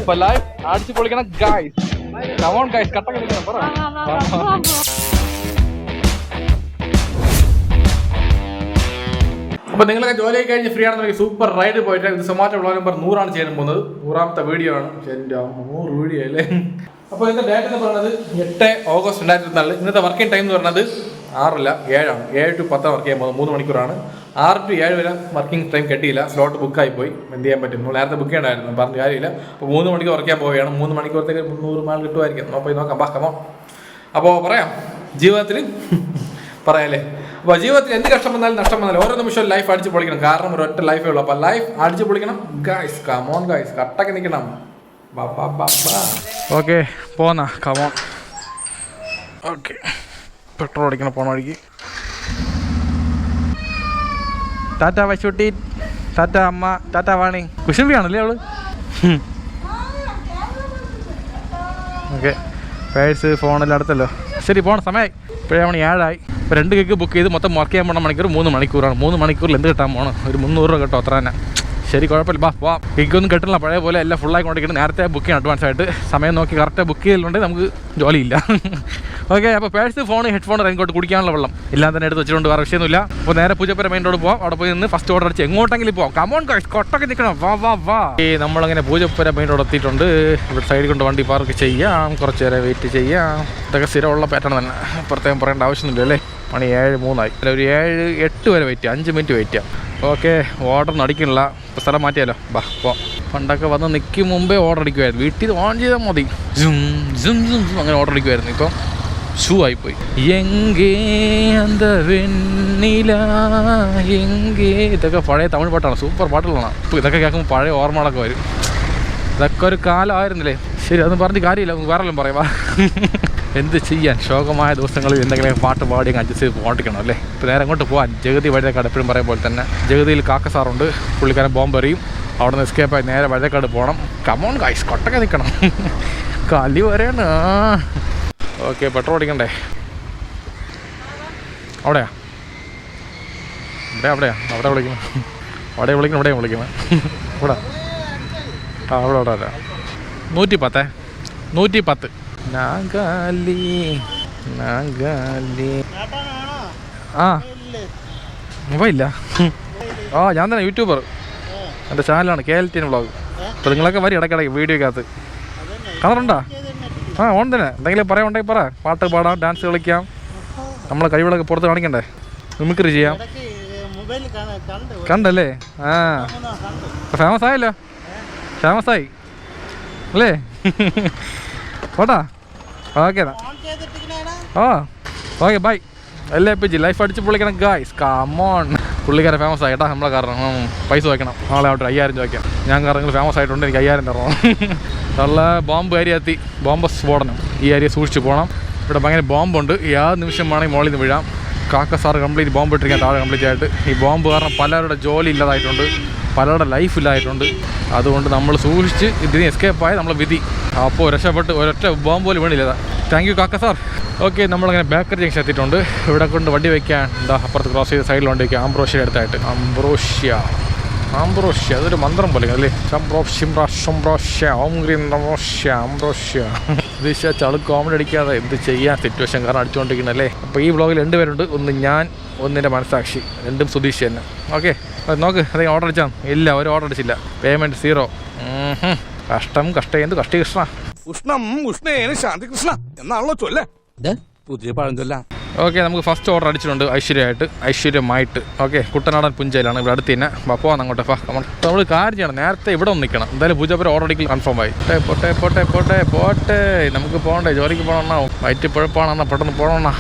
അപ്പൊ ലൈഫ് അടിച്ചു പൊളിക്കണം ഗൈസ്. കമോൺ ഗൈസ്, കട്ടൊക്കെ നിൽക്കണം പറ. അപ്പോൾ നിങ്ങളൊക്കെ ജോലി കഴിഞ്ഞ് ഫ്രീ ആണെന്നുണ്ടെങ്കിൽ സൂപ്പർ റൈഡ് പോയിട്ട് ഇത് സൊമാറ്റോ വ്ളോഗ് നമ്പർ 100 ചെയ്യാൻ പോകുന്നത്. 100ാമത്തെ വീഡിയോ ആണ്. എൻ്റെ 100 വീഡിയോ അല്ലേ. അപ്പോൾ ഇന്നത്തെ ഡേറ്റ് എന്ന് പറയുന്നത് 8 ഓഗസ്റ്റ് 2024. ഇന്നത്തെ വർക്കിംഗ് ടൈം എന്ന് പറയുന്നത് 6 അല്ല 7 ആണ്. 7 to 10 വർക്ക് ചെയ്യാൻ പോകുന്നത്. 3 മണിക്കൂറാണ്. 6 to 7 വരെ വർക്കിംഗ് ടൈം കിട്ടിയില്ല. സ്ലോട്ട് ബുക്കായി പോയി. എന്ത് ചെയ്യാൻ പറ്റും? നമ്മൾ നേരത്തെ ബുക്ക് ചെയ്യണ്ടായിരുന്നു, പറഞ്ഞ കാര്യമില്ല. അപ്പോൾ 3 മണിക്കൂർ വർക്ക് ചെയ്യാൻ പോവുകയാണ്. 3 മണിക്കൂറത്തേക്ക് 300 മാൾ കിട്ടുമായിരിക്കും. അപ്പോൾ നോക്കാം, കമോ. അപ്പോൾ പറയാം, ജീവിതത്തിൽ പറയാല്ലേ. അപ്പോൾ ജീവിതത്തിൽ എന്ത് കഷ്ടം വന്നാലും നഷ്ടം വന്നാലും ഓരോ നിമിഷവും ലൈഫ് അടിച്ച് പൊളിക്കണം. കാരണം ഒരു ഒറ്റ ലൈഫേ ഉള്ളൂ. അപ്പോൾ ലൈഫ് അടിച്ച് പൊളിക്കണം ഗൈസ്. കമോൺ ഗൈസ്, കട്ടൊക്കെ നിൽക്കണം. ഓക്കെ പോന്നാ, കമോൺ. ഓക്കെ, പെട്രോൾ അടിക്കണം പോണ വഴിക്ക്. ടാറ്റ വശൂട്ടി, ടാറ്റ അമ്മ, ടാറ്റ വാണി. കുശുമ്പിയാണല്ലേ അവള്. ഓക്കെ, പേഴ്സ് ഫോണെല്ലാം അടുത്തല്ലോ. ശരി, പോണ സമയമായി. ഇപ്പോഴേ മണി 7 ഇപ്പോൾ 2 കേക്ക് ബുക്ക് ചെയ്ത് മൊത്തം വർക്ക് ചെയ്യാൻ പോണ മണിക്കൂർ 3 മണിക്കൂറാണ്. 3 മണിക്കൂറിൽ എന്ത് കിട്ടാൻ പോകണം? ഒരു 300 രൂപ കേട്ടോ, അത്ര തന്നെ. ശരി, കുഴപ്പമില്ല, വാ. കേക്കൊന്നും കിട്ടില്ല, പഴയ പോലെ എല്ലാം ഫുള്ളായിക്കൊണ്ടിരിക്കണം. നേരത്തെ ബുക്ക് ചെയ്യണം അഡ്വാൻസ് ആയിട്ട്. സമയം നോക്കി കറക്റ്റ് ബുക്ക് ചെയ്തിട്ടുണ്ടെങ്കിൽ നമുക്ക് ജോലിയില്ല. ഓക്കെ, അപ്പോൾ പേഴ്സ്, ഫോൺ, ഹെഡ്ഫോൺ, റെയിൻകോട്ട്, കുടിക്കാനുള്ള വെള്ളം എല്ലാം തന്നെ എടുത്ത് വെച്ചിട്ടുണ്ട്. വേറെ വിഷയമൊന്നുമില്ല. അപ്പോൾ നേരെ പൂജപ്പുര മെയിൻ റോഡ് പോകാം. അവിടെ പോയി നിന്ന് ഫസ്റ്റ് ഓർഡർ അടിച്ച് എങ്ങോട്ടെങ്കിലും പോകാം. കമോൺ ഗൈസ്, കൊട്ടൊക്കെ നിൽക്കണം. വാ. നമ്മളങ്ങനെ പൂജപ്പുര മെയിൻ റോഡ് എത്തിയിട്ടുണ്ട്. ഇവിടെ സൈഡിൽ കൊണ്ട് വണ്ടി പാർക്ക് ചെയ്യാം, കുറച്ച് നേരം വെയിറ്റ് ചെയ്യാം. ഇതൊക്കെ സ്ഥിരമുള്ള പാറ്റേൺ തന്നെ, പ്രത്യേകം പറയേണ്ട ആവശ്യമൊന്നുമില്ല അല്ലേ. മണി 7:03 ഒരു 7-8 വരെ വെയിറ്റ് ചെയ്യാം, 5 മിനിറ്റ് വെയിറ്റ് ചെയ്യാം. ഓക്കെ, ഓർഡർ അടിക്കണില്ല. ഇപ്പോൾ സ്ഥലം മാറ്റിയാലോ, പോ. പണ്ടൊക്കെ വന്ന് നിൽക്കും മുമ്പേ ഓർഡർ അടിക്കുമായിരുന്നു. വീട്ടിൽ ഓൺ ചെയ്താൽ മതി, അങ്ങനെ ഓർഡർ അടിക്കുമായിരുന്നു. ഇപ്പം ഷൂ ആയിപ്പോയി. എങ്കേ അന്ത വെണ്ണില എങ്കേ, ഇതൊക്കെ പഴയ തമിഴ് പാട്ടാണ്, സൂപ്പർ പാട്ടുകളാണ്. ഇപ്പോൾ ഇതൊക്കെ കേൾക്കുമ്പോൾ പഴയ ഓർമ്മകളൊക്കെ വരും. ഇതൊക്കെ ഒരു കാലമായിരുന്നില്ലേ. ശരി, അതൊന്നും പറഞ്ഞ് കാര്യമില്ല, വേറെല്ലാം പറയാം. എന്ത് ചെയ്യാൻ, ശോകമായ ദിവസങ്ങളിൽ എന്തെങ്കിലും പാട്ട് പാടി അഡ്ജസ്റ്റ് ചെയ്ത് പോകണം അല്ലേ. ഇപ്പോൾ നേരെ അങ്ങോട്ട് പോകാൻ ജഗതി വഴുതക്കാട് എപ്പോഴും പറയും പോലെ തന്നെ. ജഗതിയിൽ കാക്കസാറുണ്ട്, പുള്ളിക്കാരൻ ബോംബെറിയും. അവിടെ നിന്ന് എസ്കേപ്പായി നേരെ വഴുതക്കാട് പോകണം. കമോൺ ഗൈസ്, കൊട്ടൊക്കെ നിൽക്കണം. കലി വരെയാണ്. ഓക്കെ, പെട്രോൾ അടിക്കണ്ടേ? അവിടെയാ അവിടെ വിളിക്കണം. ഇവിടെ വിളിക്കണം. ഇവിടെ അവിടെ അല്ല. 110 നാഗാലി. ആ മൊബൈലില്ല. ഞാൻ തന്നെ യൂട്യൂബർ. എൻ്റെ ചാനലാണ് KLTN വ്ളോഗ്. അപ്പോൾ നിങ്ങളൊക്കെ വരി ഇടയ്ക്കിടയ്ക്ക് വീഡിയോക്കകത്ത് കാണാറുണ്ടോ? ഓൺ തന്നെ. എന്തെങ്കിലും പറയാനുണ്ടെങ്കിൽ പറ. പാട്ട് പാടാം, ഡാൻസ് കളിക്കാം, നമ്മളെ കഴിവുകളൊക്കെ പുറത്ത് കാണിക്കണ്ടേ, മിമിക്രി ചെയ്യാം. കണ്ടല്ലേ? ഫേമസ് ആയല്ലോ, ഫേമസ് ആയി അല്ലേ? ഓട്ടാ. Okay okay, bye. LAPG life അടിച്ച് പൊളിക്കണം ഗായ്സ്. കമോൺ. പുള്ളിക്കാരെ ഫേമസ് ആയിട്ടാ നമ്മളെ കാരണം. പൈസ വയ്ക്കണം. നാളെ ആവട്ടെ 5000 ചോദിക്കാം. ഞാൻ കാരണം ഫേമസ് ആയിട്ടുണ്ട്, എനിക്ക് 5000 തരണം. നല്ല ബോംബ് ഏരിയ എത്തി. ബോംബ് സ്ഫോടനം. ഈ ഏരിയ സൂക്ഷിച്ച് പോകണം. ഇവിടെ ഭയങ്കര ബോംബുണ്ട്. ഏത് നിമിഷം വേണമെങ്കിൽ മുകളിൽ നിന്ന് വീഴാം. കാക്കസാറ് കംപ്ലീറ്റ് ബോംബ് ഇട്ടിരിക്കാൻ താഴെ കംപ്ലീറ്റ് ആയിട്ട്. ഈ ബോംബ് കാരണം പലരുടെ ജോലി ഇല്ലാതായിട്ടുണ്ട്, പലരുടെ ലൈഫ് ഇല്ലായിട്ടുണ്ട്. അതുകൊണ്ട് നമ്മൾ സൂക്ഷിച്ച് ഇതിന് എസ്കേപ്പായി നമ്മളെ വിധി. അപ്പോൾ രക്ഷപ്പെട്ട് ഒരൊറ്റ ബോംബ് പോലും വീണില്ല. താങ്ക് യു കാക്കസാർ. ഓക്കെ, നമ്മളങ്ങനെ ബേക്കറി ജംഗ്ഷൻ എത്തിയിട്ടുണ്ട്. ഇവിടെ കൊണ്ട് വണ്ടി വയ്ക്കാൻ എന്താ അപ്പുറത്ത് ക്രോസ് ചെയ്ത് സൈഡിൽ വണ്ടി വയ്ക്കാം. ആംബ്രോഷ്യ അടുത്തായിട്ട്. ആംബ്രോഷ്യ അതൊരു മന്ത്രം പോലെ അല്ലേ. ദിശ ചളു കോമഡി അടിക്കാതെ എന്ത് ചെയ്യാൻ സിറ്റുവേഷൻ കാരണം അടിച്ചുകൊണ്ടിരിക്കുന്നല്ലേ. അപ്പോൾ ഈ വ്ളോഗിൽ 2 പേരുണ്ട്. ഒന്ന് ഞാൻ, ഒന്നിൻ്റെ മനസാക്ഷി. 2 സുധീഷ് തന്നെ. ഓക്കെ, അത് നോക്ക്. അതെങ്കിൽ ഓർഡർ അടിച്ചാൽ ഇല്ല, ഒരു ഓർഡർ അടിച്ചില്ല. പേയ്മെൻറ്റ് 0. കഷ്ടം കഷ്ടി കൃഷ്ണ. ഉഷ്ണം ഉഷ്ണേന ശാന്തി കൃഷ്ണ എന്നാണല്ലോ ചൊല്ലേ, പുതിയ പഴഞ്ചൊല്ല. ഓക്കെ, നമുക്ക് ഫസ്റ്റ് ഓർഡർ അടിച്ചിട്ടുണ്ട് ഐശ്വര്യമായിട്ട്. ഓക്കെ, കുട്ടനാടൻ പുഞ്ചയിലാണ്, ഇവിടെ അടുത്ത് തന്നെ. പോവാൻ അങ്ങോട്ടെ. നമ്മൾ കാര്യം ചെയ്യണം, നേരത്തെ ഇവിടെ ഒന്ന് നിൽക്കണം. എന്തായാലും പൂജപ്പുര ഓർഡർ അടിക്കൽ കൺഫേം ആയി. പോട്ടെ നമുക്ക് പോകണ്ടേ, ജോലിക്ക് പോകണമെന്നാ. വയറ്റ് പുഴപ്പാണെന്നാ, പെട്ടെന്ന് പോകണമെന്നാ.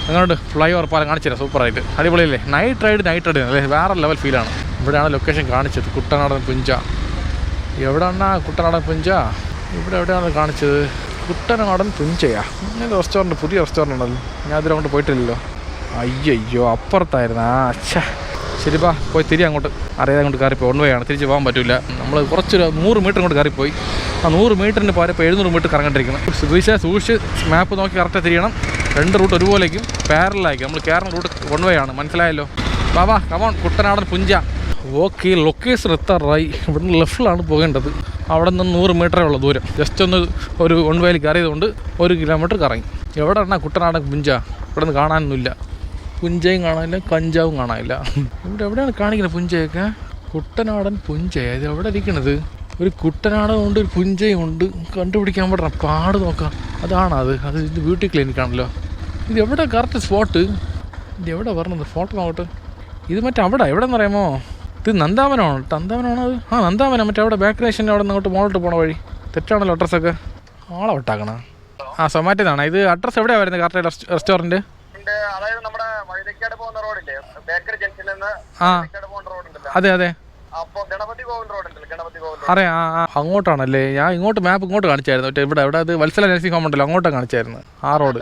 അങ്ങോട്ട് ഫ്ലൈ ഓവർ പാലം കാണിച്ചില്ല, സൂപ്പറായിട്ട് അടിപൊളിയല്ലേ. നൈറ്റ് റൈഡ് അല്ലേ, വേറെ ലെവൽ ഫീലാണ്. ഇവിടെയാണ് ലൊക്കേഷൻ കാണിച്ചത്, കുട്ടനാടൻ പുഞ്ച. എവിടെയാണാ കുട്ടനാടൻ പുഞ്ച? ഇവിടെ എവിടെയാണ് കാണിച്ചത്? കുട്ടനാടൻ പുഞ്ചയാ. ഇങ്ങനെ റെസ്റ്റോറൻറ്റ്, പുതിയ റെസ്റ്റോറൻറ്റ് ഉണ്ടല്ലോ. ഞാൻ അതിൽ അങ്ങോട്ട് പോയിട്ടില്ലല്ലോ. അയ്യോ, അപ്പുറത്തായിരുന്നു. അച്ഛാ, ശരി, പോയി തിരി അങ്ങോട്ട്. അറിയാതെ അങ്ങോട്ട് കയറിപ്പോയി. 1 വഴിയാണ്, തിരിച്ച് പോകാൻ പറ്റില്ല. നമ്മൾ കുറച്ചൊരു 100 മീറ്റർ അങ്ങോട്ട് കയറിപ്പോയി. ആ 100 മീറ്ററിന് പോയപ്പോൾ 700 മീറ്റർ കറങ്ങിട്ടിരിക്കണം. സൂക്ഷിച്ച് മാപ്പ് നോക്കി കറക്റ്റ് തിരിയണം. 2 റൂട്ട് ഒരുപോലേക്കും പാരലായിരിക്കും. നമ്മൾ കയറുന്ന റൂട്ട് 1 വഴിയാണ്, മനസ്സിലായല്ലോ. വാ കമോൺ, കുട്ടനാടൻ പുഞ്ച. ഓക്കെ, ലൊക്കേഷൻ എത്താറായി. ഇവിടുന്ന് ലെഫ്റ്റിലാണ് പോകേണ്ടത്. അവിടെ നിന്ന് 100 മീറ്ററേ ഉള്ളൂ ദൂരം. ജസ്റ്റ് ഒന്ന് ഒരു വഴിയിൽ കയറിയതുകൊണ്ട് 1 കിലോമീറ്റർ കറങ്ങി. എവിടെയാണ് കുട്ടനാടൻ പുഞ്ച? ഇവിടെ നിന്ന് കാണാനൊന്നുമില്ല. പുഞ്ചയും കാണാനില്ല, കഞ്ചാവും കാണാനില്ല. ഇവിടെ എവിടെയാണ് കാണിക്കുന്നത് പുഞ്ചയൊക്കെ? കുട്ടനാടൻ പുഞ്ച ഇത് എവിടെ ഇരിക്കണത്? ഒരു കുട്ടനാടും ഉണ്ട്, ഒരു പുഞ്ചയും ഉണ്ട്. കണ്ടുപിടിക്കാൻ പറ്റണം, പാട് നോക്കാം. അത് ഇത് ബ്യൂട്ടി ക്ലിനിക്കാണല്ലോ. ഇത് എവിടെ കറക്റ്റ് സ്പോട്ട്? ഇത് എവിടെ പറഞ്ഞത്? ഫോട്ടോ നോക്കട്ടെ. ഇത് മറ്റേ അവിടെ എവിടെയെന്ന് പറയാമോ? ഇത് നന്ദാവനമാണോ? നന്ദാവനമാണോ അത്? നന്ദാവനം. മറ്റേ അവിടെ ബാക്ക് അവിടെ നിന്ന് മോളിട്ട് പോണ വഴി. തെറ്റാണല്ലോ അഡ്രസ്സൊക്കെ. ആളെ വിട്ടാക്കണം. സൊമാറ്റോന്നാണ്. ഇത് അഡ്രസ്സ് എവിടെയാണ് വരുന്നത് കറക്റ്റ് റെസ്റ്റോറൻറ്റ്? അതെ അറിയാം. അങ്ങോട്ടാണല്ലേ? ഞാൻ ഇങ്ങോട്ട് മാപ്പ് ഇങ്ങോട്ട് കാണിച്ചായിരുന്നു. ഇവിടെ അത് വത്സല നഴ്സിംഗ് ഹോം ഉണ്ടല്ലോ, അങ്ങോട്ടാണ് കാണിച്ചായിരുന്നു. ആ റോഡ്.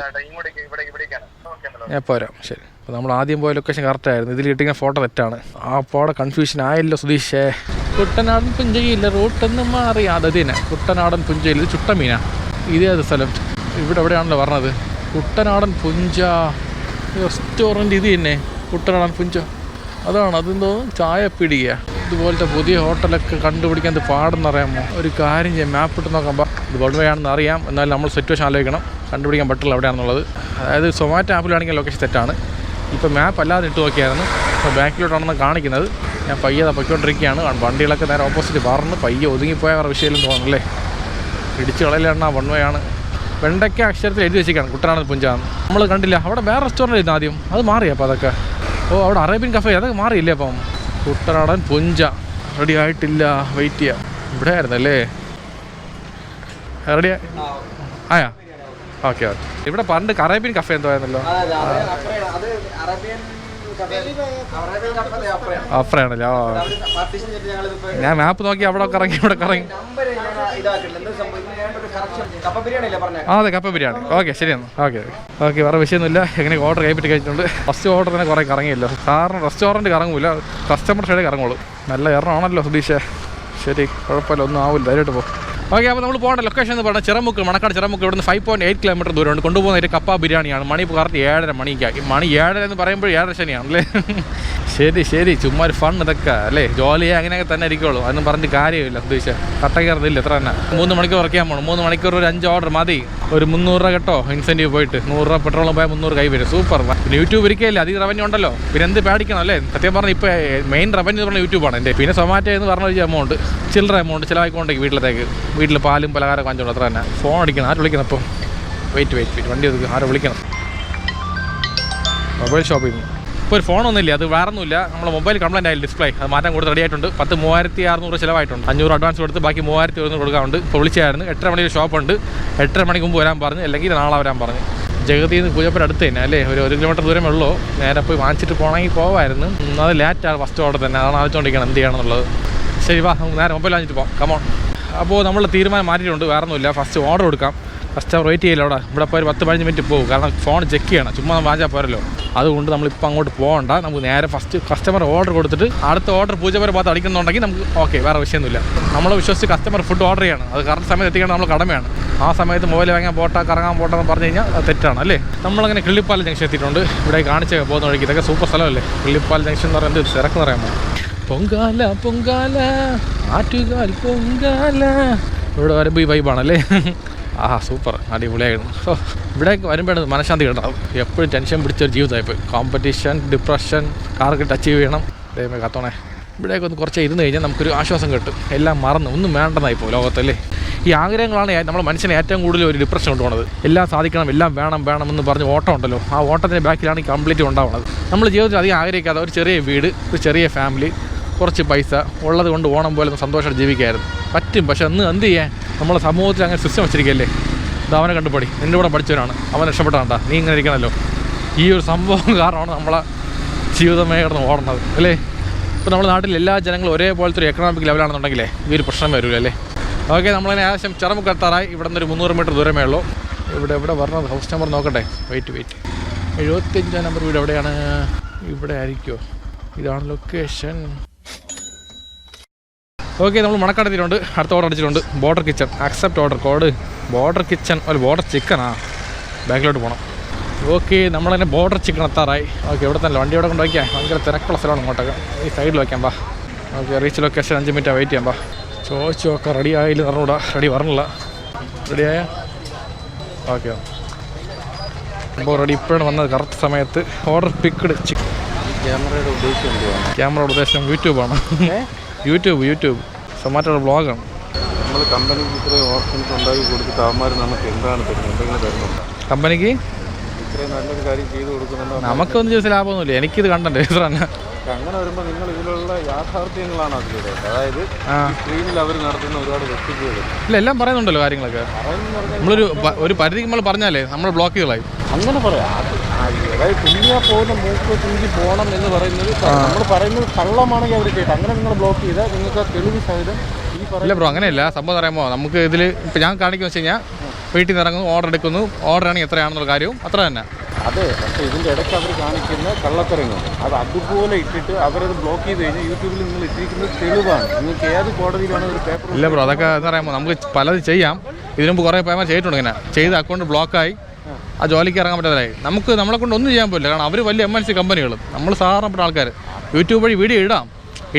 ഞാൻ പോരാം. ശരി. അപ്പോൾ നമ്മൾ ആദ്യം പോയ ലൊക്കേഷൻ കറക്റ്റായിരുന്നു. ഇതിൽ കിട്ടിയ ഫോട്ടോ തെറ്റാണ്. അപ്പോൾ അവിടെ കൺഫ്യൂഷൻ ആയല്ലോ സുധീഷേ. കുട്ടനാടൻ പുഞ്ചയില്ല റൂട്ടൊന്നും മാറി. അത് തന്നെ കുട്ടനാടൻ പുഞ്ചയിൽ. ഇത് ചുട്ടമീനാ. ഇതേത് സ്ഥലം? ഇവിടെ എവിടെയാണല്ലോ പറഞ്ഞത്? കുട്ടനാടൻ പുഞ്ച റെസ്റ്റോറൻറ്റ്. ഇത് തന്നെ കുട്ടനാടൻ പുഞ്ച. അതാണ്. അതെന്തോ ചായപ്പിടിക്കുക. ഇതുപോലത്തെ പുതിയ ഹോട്ടലൊക്കെ കണ്ടുപിടിക്കാൻ ഇത് പാടെന്നറിയാമോ? ഒരു കാര്യം ചെയ്യാം, മാപ്പ് ഇട്ട് നോക്കുമ്പോൾ ഇത് വൺവേയാണെന്ന് അറിയാം. എന്നാലും നമ്മൾ സിറ്റുവേഷൻ ആലോചിക്കണം. കണ്ടുപിടിക്കാൻ പറ്റില്ല എവിടെയാണെന്നുള്ളത്. അതായത് സൊമാറ്റോ ആപ്പിലാണെങ്കിൽ ലൊക്കേഷൻ തെറ്റാണ്. ഇപ്പോൾ മാപ്പ് അല്ലാതെ ഇട്ട് നോക്കിയായിരുന്നു. ഇപ്പോൾ ബാക്കിലോട്ടാണെന്ന് കാണിക്കുന്നത്. ഞാൻ പയ്യെ പൊയ്ക്കൊണ്ടിരിക്കുകയാണ്. വണ്ടികളൊക്കെ നേരെ ഓപ്പോസിറ്റ് പറഞ്ഞ് പയ്യെ ഒതുങ്ങിപ്പോയ വേറെ വിഷയമില്ലെന്ന് തോന്നുന്നല്ലേ. ഇടിച്ച് കളയിലാണ്. വൺവേയാണ്. വെണ്ടയ്ക്ക അക്ഷരത്തിൽ എഴുതി വെച്ചിരിക്കുകയാണ് കുട്ടനാടൻ പുഞ്ചാന്ന്. നമ്മൾ കണ്ടില്ല. അവിടെ വേറെ റെസ്റ്റോറൻറ്റ് ഇരുന്നു ആദ്യം. അത് മാറിയാ അപ്പോൾ അതൊക്കെ? അവിടെ അറേബ്യൻ കഫേ അതൊക്കെ മാറിയില്ലേ അപ്പം? കുട്ടനാടൻ പുഞ്ച റെഡി ആയിട്ടില്ല, വെയിറ്റ് ചെയ്യാം. ഇവിടെ ആയിരുന്നല്ലേ? റെഡി ആയാ? ഓക്കെ. ഇവിടെ പണ്ട് അറേബ്യൻ കഫേ എന്തോ ആയിരുന്നല്ലോ. അപ്പറയാണല്ലേ? ഞാൻ മാപ്പ് നോക്കി അവിടെ കറങ്ങി ഇവിടെ കറങ്ങി. അതെ, കപ്പ ബിരിയാണി. ഓക്കെ, ശരിയാണ്. ഓക്കെ വേറെ വിഷയമൊന്നുമില്ല. എങ്ങനെ ഓർഡർ കൈപ്പറ്റി കഴിച്ചിട്ടുണ്ട്. ഫസ്റ്റ് ഓർഡർ തന്നെ കുറേ കറങ്ങിയല്ലോ. സാറിന് റെസ്റ്റോറൻറ്റ് കറങ്ങൂല, കസ്റ്റമർ സൈഡേ കറങ്ങുള്ളൂ. നല്ല എറണാണല്ലോ സുധീഷേ. ശരി, കുഴപ്പമില്ല, ഒന്നും ആവില്ല, ധൈര്യമായിട്ട് പോകും. ഓക്കെ. അപ്പോൾ നമ്മൾ പോകേണ്ട ലൊക്കേഷൻ എന്ന് പറഞ്ഞാൽ ചിറമുക്ക്, മണക്കാട് ചിറമുക്ക്. ഇവിടുന്ന് 5.8 കിലോമീറ്റർ ദൂരമുണ്ട്. കൊണ്ടുപോകുന്ന ഒരു കപ്പ ബിരിയാണിയാണ്. മണി ഇപ്പോൾ കറക്റ്റ് 7:30 മണിക്കാക്കി. മണി 7:30 എന്ന് പറയുമ്പോൾ 7:30 ശനിയാണല്ലേ? ശരി, ചുമ്മാ ഒരു ഫൺ ഇതൊക്കെ അല്ലേ? ജോലിയെ അങ്ങനെയൊക്കെ തന്നെ ഇരിക്കുള്ളൂ. അതൊന്നും പറഞ്ഞിട്ട് കാര്യമില്ല. ഉദ്ദേശിച്ച കട്ട കയറുന്നില്ല. എത്ര തന്നെ 3 മണിക്കൂർ വർക്ക് ചെയ്യാൻ പോകണം. 3 മണിക്കൂർ ഒരു 5 ഓർഡർ മതി. ഒരു 300 രൂപ കേട്ടോ ഇൻസെൻറ്റീവ് പോയിട്ട്. 100 രൂപ പെട്രോളും പോയാൽ 300 കൈ വരും. സൂപ്പർ. പിന്നെ യൂട്യൂബ് ഇരിക്കുകയല്ലേ, അധികം റവന്യൂ ഉണ്ടല്ലോ. പിന്നെ എന്ത് പേടിക്കണം അല്ലേ? സത്യം പറഞ്ഞാൽ ഇപ്പോൾ മെയിൻ റവന്യൂ എന്ന് പറഞ്ഞാൽ യൂട്യൂബാണ് എൻ്റെ. പിന്നെ സൊമാറ്റോ എന്ന് പറഞ്ഞ ഒരു എമൗണ്ട്, ചില്ലറ എമൗണ്ട് ചിലവായിക്കൊണ്ടേക്ക് വീട്ടിൽ പാലും പലഹാരം വാങ്ങിച്ചോണ്ട് അത്ര തന്നെ. ഫോൺ അടിക്കണം. ആര് വിളിക്കണം? അപ്പം വെയിറ്റ് വണ്ടി ഒതുക്കും. ആരോ വിളിക്കണം. മൊബൈൽ ഷോപ്പിൽ നിന്ന് ഇപ്പോൾ ഒരു ഫോണൊന്നുമില്ല. അത് വേറെ ഒന്നുമില്ല. നമ്മുടെ മൊബൈൽ കംപ്ലൈൻറ്റ് ആയി ഡിസ്പ്ലേ. അത് മാറ്റാൻ കൊടുത്ത് റെഡി ആയിട്ടുണ്ട്. 3600 ചിലവായിട്ടുണ്ട്. 500 അഡ്വാൻസ് കൊടുത്ത് ബാക്കി 3100 കൊടുക്കാറുണ്ട്. ഇപ്പോൾ വിളിച്ചായിരുന്നു. 8:30 മണി ഒരു ഷോപ്പുണ്ട്. 8:30 മണിക്ക് മുമ്പ് വരാൻ പറഞ്ഞ്, അല്ലെങ്കിൽ നാളെ വരാൻ പറഞ്ഞ്. ജഗതിയിൽ നിന്ന് പൂജപ്പുര അടുത്ത് തന്നെ അല്ലേ? ഒരു 1 കിലോമീറ്റർ ദൂരമേ ഉള്ളൂ. നേരെ പോയി വാങ്ങിച്ചിട്ട് പോകണമെങ്കിൽ പോവായിരുന്നു. അത് ലേറ്റാണ് ഫസ്റ്റ് ഓർഡർ തന്നെ. അതാണ് ആലോചിച്ചുകൊണ്ടിരിക്കണം എന്ത് ചെയ്യണമെന്നുള്ളത്. ശരി, വാ നമുക്ക് നേരെ മൊബൈൽ വാങ്ങിച്ചിട്ട് പോകാം. കമോൺ. അപ്പോൾ നമ്മൾ തീരുമാനം മാറ്റിയിട്ടുണ്ട്. വേറെ ഒന്നുമില്ല. ഫസ്റ്റ് ഓർഡർ കൊടുക്കാം. കസ്റ്റമർ വെയിറ്റ് ചെയ്യില്ല ഇവിടെ പോയി ഒരു 10-15 മിനിറ്റ് പോകും. കാരണം ഫോൺ ചെക്ക് ചെയ്യണം. ചുമ്മാ വാങ്ങിച്ചാൽ പോരല്ലോ. അതുകൊണ്ട് നമ്മളിപ്പോൾ അങ്ങോട്ട് പോകണ്ട. നമുക്ക് നേരെ ഫസ്റ്റ് കസ്റ്റമർ ഓർഡർ കൊടുത്തിട്ട് അടുത്ത ഓർഡർ പൂജപ്പുര ഭാഗത്ത് അടിക്കുന്നുണ്ടെങ്കിൽ നമുക്ക് ഓക്കെ, വേറെ വിഷയമൊന്നുമില്ല. നമ്മളെ വിശ്വസിച്ച് കസ്റ്റമർ ഫുഡ് ഓർഡർ ചെയ്യണം. അത് കറക്റ്റ് സമയത്ത് എത്തിക്കണം. നമ്മൾ കടമയാണ്. ആ സമയത്ത് മൊബൈൽ വാങ്ങാൻ കറങ്ങാൻ പോട്ടെന്ന് പറഞ്ഞു കഴിഞ്ഞാൽ അത് തെറ്റാണ് അല്ലേ? നമ്മളങ്ങനെ കിള്ളിപ്പാലം ജംഗ്ഷൻ എത്തിയിട്ടുണ്ട്. ഇവിടെ കാണിച്ച് പോകുന്ന വഴിക്ക്. ഇതൊക്കെ സൂപ്പർ സ്ഥലമല്ലേ കിള്ളിപ്പാലം ജംഗ്ഷൻ എന്ന് പറയുന്നത്? തിരക്കെന്ന് പറയാമോ? പൊങ്കാല ആറ്റുകാൽ പൊങ്കാല. ഇവിടെ വരുമ്പോൾ ഈ വൈബാണല്ലേ? സൂപ്പർ, അടിപൊളിയായിരുന്നു. ഇവിടേക്ക് വരുമ്പോഴാണ് മനഃശാന്തി കിട്ടണം. എപ്പോഴും ടെൻഷൻ പിടിച്ചൊരു ജീവിതമായിപ്പോയി. കോമ്പറ്റീഷൻ, ഡിപ്രഷൻ, ടാർഗറ്റ് അച്ചീവ് ചെയ്യണം. ദൈവമേ കത്തോണേ. ഇവിടേക്ക് ഒന്ന് കുറച്ച് ഇരുന്ന് കഴിഞ്ഞാൽ നമുക്കൊരു ആശ്വാസം കിട്ടും. എല്ലാം മറന്ന് ഒന്നും വേണ്ടെന്നായിപ്പോൾ ലോകത്തല്ലേ. ഈ ആഗ്രഹങ്ങളാണ് നമ്മൾ മനുഷ്യനെ ഏറ്റവും കൂടുതൽ ഒരു ഡിപ്രഷൻ കൊണ്ടുപോകുന്നത്. എല്ലാം സാധിക്കണം, എല്ലാം വേണമെന്ന് പറഞ്ഞ് ഓട്ടം ഉണ്ടല്ലോ. ആ ഓട്ടത്തിൻ്റെ ബാക്കിലാണ് കംപ്ലീറ്റ് ഉണ്ടാവുന്നത്. നമ്മൾ ജീവിതത്തിൽ അധികം ആഗ്രഹിക്കാതെ ഒരു ചെറിയ വീട്, ഒരു ചെറിയ ഫാമിലി, കുറച്ച് പൈസ ഉള്ളത് കൊണ്ട് ഓണം പോലെ സന്തോഷമായിട്ട് ജീവിക്കായിരുന്നു പറ്റും. പക്ഷെ അന്ന് എന്ത് ചെയ്യാൻ? നമ്മളെ സമൂഹത്തിൽ അങ്ങനെ സിസ്റ്റം വെച്ചിരിക്കുകയല്ലേ. ഇത് അവനെ കണ്ടുപടി, നിൻ്റെ കൂടെ പഠിച്ചവനാണ്, അവൻ രക്ഷപ്പെട്ടാണ്ടാ, നീ ഇങ്ങനെ ഇരിക്കണമല്ലോ. ഈ ഒരു സംഭവം കാരണമാണ് നമ്മളെ ജീവിതമേ കിടന്ന് ഓടുന്നത് അല്ലേ? ഇപ്പോൾ നമ്മുടെ നാട്ടിൽ എല്ലാ ജനങ്ങളും ഒരേപോലത്തെ ഒരു എക്കണോമിക് ലെവലാണെന്നുണ്ടെങ്കിലേ ഈ ഒരു പ്രശ്നം വരില്ല അല്ലേ? ഓക്കെ, നമ്മളതിനെ ഏകദേശം ചിറമുക്ക് എത്താറായി. ഇവിടെ നിന്ന് ഒരു 300 മീറ്റർ ദൂരമേ ഉള്ളൂ. ഇവിടെ പറഞ്ഞത് ഹൗസ് നമ്പർ നോക്കട്ടെ. വെയിറ്റ് 75 നമ്പർ വീട് എവിടെയാണ്? ഇവിടെ ആയിരിക്കുമോ? ഇതാണ് ലൊക്കേഷൻ. ഓക്കെ, നമ്മൾ മണക്കാടെത്തിയിട്ടുണ്ട്. അടുത്ത ഓർഡർ അടിച്ചിട്ടുണ്ട്. Border kitchen accept order code. Border kitchen ഒരു ബോർഡർ ചിക്കനാ. ബാക്കിലോട്ട് പോകണം. ഓക്കെ, നമ്മളതിനെ ബോർഡർ ചിക്കൻ എത്താറായി. ഓക്കെ, ഇവിടെ തന്നെ വണ്ടി ഇവിടെ കൊണ്ട് വയ്ക്കാം. ഭയങ്കര തിരക്കുള്ള സ്ഥലമാണ് ഇങ്ങോട്ടൊക്കെ. ഈ സൈഡിൽ വയ്ക്കാം. ബാ. Okay, reach location 5 minute wait ചെയ്യാം. ബാ. ചോദിച്ചു നോക്കാം. റെഡി ആയില്ല പറഞ്ഞൂടാ. റെഡി പറഞ്ഞില്ല. റെഡിയായ ഓക്കെ. അപ്പോൾ റെഡി ഇപ്പോഴാണ് വന്നത് കറക്റ്റ് സമയത്ത്. Order picked. ക്യാമറയുടെ ഉദ്ദേശം എന്തുവാണ്? ക്യാമറയുടെ ഉദ്ദേശം യൂട്യൂബാണ്. യൂട്യൂബ് സൊമാറ്റോയുടെ വ്ളോഗാണ്. നമ്മൾ കമ്പനിക്ക് ഇത്രയും ഓപ്ഷൻസ് ഉണ്ടാക്കി കൊടുത്തിട്ട് അവന്മാർ നമുക്ക് എന്താണ് തരുന്നത്? എന്തെങ്കിലും തരുന്നുണ്ടോ? കമ്പനിക്ക് ഇത്രയും നല്ലൊരു കാര്യം ചെയ്ത് കൊടുക്കുന്നുണ്ടോ? നമുക്കൊന്നും ചോദിച്ചാൽ ലാഭമൊന്നുമില്ല. എനിക്കിത് കണ്ടേ ഇത്ര തന്നെ. അങ്ങനെ വരുമ്പോൾ നിങ്ങൾ ഇതിലുള്ള യാഥാർത്ഥ്യങ്ങളാണ് അതിലൂടെ. അതായത് സ്ക്രീനിൽ അവർ നടത്തുന്ന ഒരുപാട് വെട്ടിപ്പുകൾ ഇല്ല, എല്ലാം പറയുന്നുണ്ടല്ലോ കാര്യങ്ങളൊക്കെ. നമ്മളൊരു പരിധി നമ്മൾ പറഞ്ഞാലേ നമ്മൾ ബ്ലോക്കുകളായി. അങ്ങനെ പറയാം. അതായത് തുന്നിയാ പോകുന്ന മൂക്ക് തുഞ്ചി പോകണം എന്ന് പറയുന്നത് നമ്മൾ പറയുന്നത് കള്ളമാണെങ്കിൽ അവർ കേട്ടോ. അങ്ങനെ നിങ്ങൾ ബ്ലോക്ക് ചെയ്താൽ നിങ്ങൾക്ക് ആ തെളിവ് സഹിതം ഈ ഇല്ല ബ്രോ, അങ്ങനെയല്ല സംഭവം. പറയുമ്പോൾ നമുക്ക് ഇതിൽ ഇപ്പം ഞാൻ കാണിക്കുന്നത് വെച്ച് കഴിഞ്ഞാൽ വീട്ടിൽ നിന്ന് ഇറങ്ങുന്നു, ഓർഡർ എടുക്കുന്നു, ഓർഡർ ആണെങ്കിൽ എത്രയാണെന്നുള്ള കാര്യവും അത്ര തന്നെ. അതെ, പക്ഷേ ഇതിൻ്റെ ഇടയ്ക്ക് അവർ കാണിക്കുന്ന കള്ളത്തരങ്ങൾ അത് അതുപോലെ ഇട്ടിട്ട് അവരത് ബ്ലോക്ക് ചെയ്ത് കഴിഞ്ഞാൽ യൂട്യൂബിൽ നിങ്ങൾ ഇട്ടിരിക്കുന്നത് തെളിവാണ്. നിങ്ങൾക്ക് ഏത് കോടതിയിലാണ് ഒരു പേപ്പർ? ഇല്ല ബ്രോ, അതൊക്കെ എന്ന് പറയുമ്പോൾ നമുക്ക് പലത് ചെയ്യാം. ഇതിനു മുമ്പ് കുറേ പേയ്മെൻറ്റ് ചെയ്തിട്ടുണ്ട്. ഇങ്ങനെ ചെയ്ത് അക്കൗണ്ട് ബ്ലോക്കായി ആ ജോലിക്ക് ഇറങ്ങാൻ പറ്റാതായി. നമ്മളെ കൊണ്ട് ഒന്നും ചെയ്യാൻ പറ്റില്ല. കാരണം അവർ വലിയ MNC കമ്പനികൾ, നമ്മൾ സാധാരണപ്പെട്ട ആൾക്കാർ യൂട്യൂബ് വഴി വീഡിയോ ഇടാം.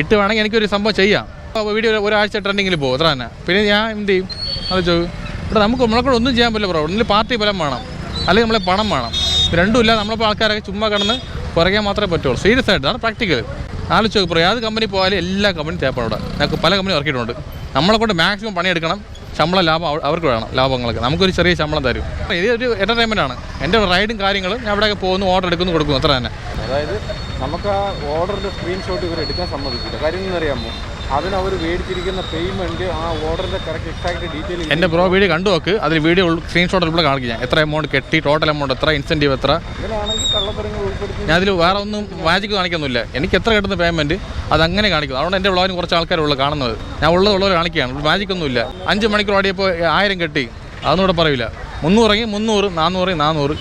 ഇട്ട് വേണമെങ്കിൽ എനിക്കൊരു സംഭവം ചെയ്യാം. വീഡിയോ ഒരാഴ്ച ട്രെൻഡിങ്ങിൽ പോകും അത്ര തന്നെ. പിന്നെ ഞാൻ എന്ത് ചെയ്യും അത് ചോദിക്കും. ഇവിടെ നമ്മളെ കൊണ്ട് ഒന്നും ചെയ്യാൻ പറ്റില്ല ബ്രോ. ഒന്നിൽ പാർട്ടി ബലം വേണം, അല്ലെങ്കിൽ നമ്മളെ പണം വേണം. രണ്ടുമില്ല. നമ്മളിപ്പോൾ ആൾക്കാരൊക്കെ ചുമ്മാ കിടന്ന് കുറയ്ക്കാൻ മാത്രമേ പറ്റുള്ളൂ. സീരിയസ് ആയിട്ട് അതാണ് പ്രാക്ടിക്കൽ. ആലോചിച്ച് നോക്കും. ഏത് കമ്പനി പോയാലും എല്ലാ കമ്പനി തേപ്പാണ് ഇവിടെ. ഞങ്ങൾക്ക് പല കമ്പനി ഇറക്കിയിട്ടുണ്ട്. നമ്മളെ കൊണ്ട് മാക്സിമം പണിയെടുക്കണം. ശമ്പളം ലാഭം അവർക്ക് വേണം. ലാഭങ്ങൾക്ക് നമുക്കൊരു ചെറിയ ശമ്പളം തരും. ഇതൊരു എൻ്റർടൈൻമെൻ്റ് ആണ്. എൻ്റെ റൈഡും കാര്യങ്ങളും ഞാൻ അവിടെയൊക്കെ പോകുന്നു, ഓർഡർ എടുക്കുന്നു, കൊടുക്കുന്നു അത്ര തന്നെ. അതായത് നമുക്ക് ആ ഓർഡറിൻ്റെ സ്ക്രീൻഷോട്ട് ഇവർ എടുക്കാൻ സമ്മതിക്കില്ല. കാര്യം എന്നറിയാമോ? അതിനവർ മേടിച്ചിരിക്കുന്ന പേയ്മെൻറ്റ് ആ ഓർഡറിൻ്റെ കറക്റ്റ് എക്സാക്ട് ഡീറ്റെയിൽ എൻ്റെ ബ്രോ വീഡിയോ കണ്ടു നോക്ക്. അതിൽ വീഡിയോ സ്ക്രീൻഷോട്ട് ഇവിടെ കാണിക്കാം. എത്ര എമൗണ്ട് കെട്ടി, ടോട്ടൽ എമൗണ്ട് എത്ര, ഇൻസെൻറ്റീവ് എത്ര. അങ്ങനെയാണെങ്കിൽ കള്ളത്തരങ്ങൾ ഉൾപ്പെടുത്തി ഞാൻ അതിൽ വേറെ ഒന്നും മാജിക്ക് കാണിക്കൊന്നുമില്ല. എനിക്ക് എത്ര കിട്ടുന്ന പേയ്മെൻറ്റ് അതങ്ങനെ കാണിക്കും. അതുകൊണ്ട് എൻ്റെ വ്ളോഗിന് കുറച്ച് ആൾക്കാരുള്ള കാണുന്നത്. ഞാൻ ഉള്ളവർ കാണിക്കുകയാണ്. മാജിക്കൊന്നുമില്ല. 5 മണിക്കൂർ ഓടിയപ്പോൾ 1000 കെട്ടി, അതൊന്നും ഇവിടെ പറയില്ല. 300 ഇറങ്ങി 300, 400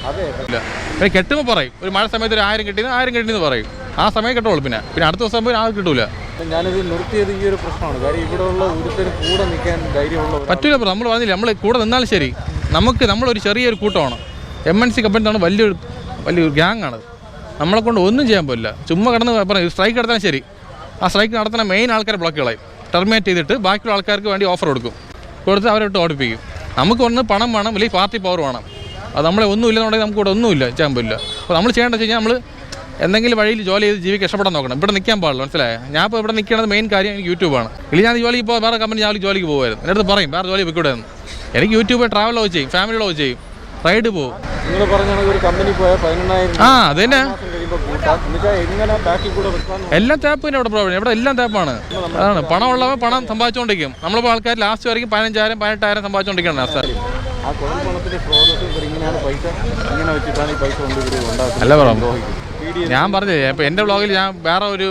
ഇല്ല. പിന്നെ കെട്ടുമ്പോൾ പറയും. ഒരു മഴ സമയത്ത് ഒരു 1000 കെട്ടിയെന്ന് പറയും. ആ സമയം കിട്ടുള്ളൂ. പിന്നെ അടുത്ത ദിവസം പോയി ആൾ കിട്ടൂല. ഞാനിത് നിർത്തിയത് ഈ ഒരു പ്രശ്നമാണ്. കാര്യം ഇവിടെയുള്ള ഒരുത്തരും കൂടെ നിൽക്കാൻ ധൈര്യമുള്ള പറ്റൂല. നമ്മൾ പറഞ്ഞില്ല, നമ്മൾ കൂടെ നിന്നാലും ശരി. നമ്മളൊരു ചെറിയൊരു കൂട്ടമാണ്. MNC കമ്പനിയാണ് വലിയൊരു ഗ്യാങ്ങാണ്. നമ്മളെ കൊണ്ട് ഒന്നും ചെയ്യാൻ പറ്റില്ല. ചുമ്മാ കിടന്ന് പറയും സ്ട്രൈക്ക് നടത്താൻ ശരി. ആ സ്ട്രൈക്ക് നടത്തുന്ന മെയിൻ ആൾക്കാരെ ബ്ലോക്കുകളായി ടെർമിനേറ്റ് ചെയ്തിട്ട് ബാക്കിയുള്ള ആൾക്കാർക്ക് വേണ്ടി ഓഫർ കൊടുത്ത് അവരോട്ട് ഓടിപ്പിക്കും. നമുക്ക് ഒന്ന് പണം വേണം, അല്ലെങ്കിൽ പാർട്ടി പവർ വേണം. അത് നമ്മളെ ഒന്നുമില്ലെന്നുണ്ടെങ്കിൽ നമുക്ക് ഇവിടെ ഒന്നുമില്ല, ചെയ്യാൻ പറ്റില്ല. അപ്പോൾ നമ്മൾ ചെയ്യേണ്ടത് വെച്ച് കഴിഞ്ഞാൽ നമ്മൾ എന്തെങ്കിലും വഴിയിൽ ജോലി ചെയ്ത് ജീവിക്കാൻ ഇഷ്ടപ്പെടാൻ നോക്കണം. ഇവിടെ നിൽക്കാൻ പാടില്ല. മനസ്സിലായോ? ഞാൻ ഇപ്പോൾ ഇവിടെ നിൽക്കുന്നത് മെയിൻ കാര്യം എനിക്ക് യൂട്യൂബാണ്. ഇല്ലെങ്കിൽ ഞാൻ ജോലിക്ക് ഇപ്പോൾ വേറെ കമ്പനി ജോലിക്ക് പോകുമായിരുന്നു. എൻ്റെ അടുത്ത് പറയും വേറെ ജോലി പോയിക്കൂടായിരുന്നു. എനിക്ക് യൂട്യൂബ് ട്രാവൽ ലോഗ് ചെയ്യും, ഫാമിലി ലോഗ് ചെയ്യും, റൈഡ് പോകും. നിങ്ങൾ പറഞ്ഞ ഒരു കമ്പനി പോയാൽ 15,000 അത് തന്നെ. എല്ലാം ടാപ്പ് തന്നെ ഇവിടെ പ്രോബ്ലം. ഇവിടെ എല്ലാം ടാപ്പാണ്. അതാണ് പണം ഉള്ളവൻ പണം സമ്പാദിച്ചുകൊണ്ടിരിക്കും. നമ്മളിപ്പോൾ ആൾക്കാർ ലാസ്റ്റ് വரைക്കും 15,000 18,000 സമ്പാദിച്ചുകൊണ്ടിരിക്കണം. അല്ല പറഞ്ഞു. ഞാൻ പറഞ്ഞത് ഇപ്പം എൻ്റെ വ്ളോഗിൽ ഞാൻ വേറെ ഒരു